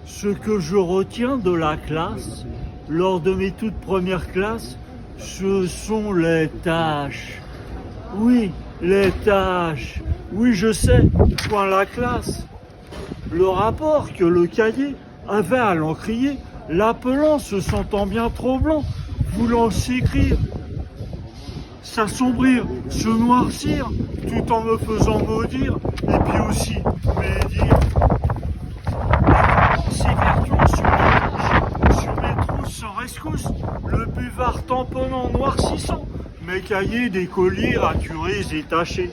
Ce que je retiens de la classe, lors de mes toutes premières classes, ce sont les tâches. Oui, les tâches. Oui, je sais, point la classe. Le rapport que le cahier avait à l'encrier, l'appelant, se sentant bien trop blanc, voulant s'écrire, s'assombrir, se noircir, tout en me faisant maudire, et puis aussi médire. Ces vertus sur mes trousses sans rescousse, le buvard tamponnant noircissant, mes cahiers d'écoliers raturés et tachés.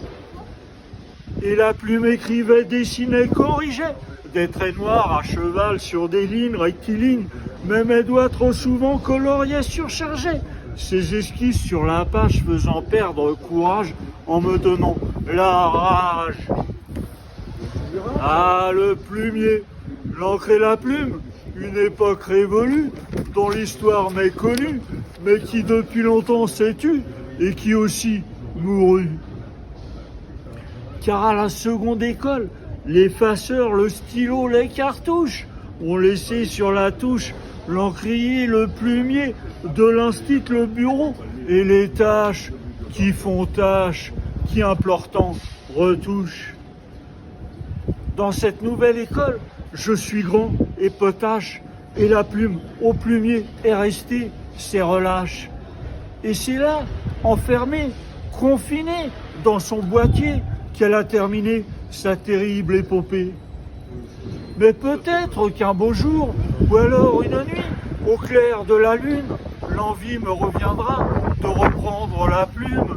Et la plume écrivait, dessinait, corrigeait, des traits noirs à cheval sur des lignes rectilignes, mais mes doigts trop souvent coloriaient, surchargeaient, ces esquisses sur la page faisant perdre courage en me donnant la rage. Ah, le plumier, l'encre et la plume, une époque révolue, dont l'histoire m'est connue, mais qui depuis longtemps s'est tue, et qui aussi mourut. Car à la seconde école, l'effaceur, le stylo, les cartouches ont laissé sur la touche l'encrier, le plumier, de l'instit le bureau, et les tâches qui font tâche, qui implortant retouchent. Dans cette nouvelle école, je suis grand et potache, et la plume au plumier est restée, ses relâches. Et c'est là, enfermée, confinée dans son boîtier, qu'elle a terminé sa terrible épopée. Mais peut-être qu'un beau jour, ou alors une nuit, au clair de la lune, l'envie me reviendra de reprendre la plume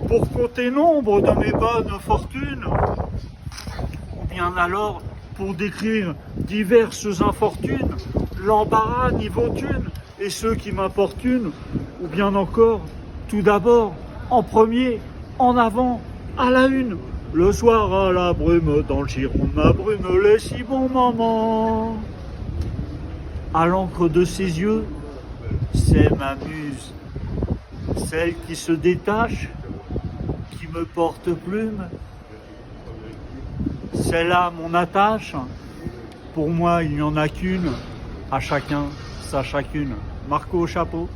pour compter nombre de mes bonnes fortunes. Ou bien alors pour décrire diverses infortunes, l'embarras niveau thune et ceux qui m'importunent. Ou bien encore, tout d'abord, en premier, en avant, à la une, le soir à la brume, dans le giron de ma brume, les si bons moments. À l'encre de ses yeux, c'est ma muse, celle qui se détache, qui me porte plume. C'est là mon attache. Pour moi, il n'y en a qu'une, à chacun sa chacune. Marco au chapeau.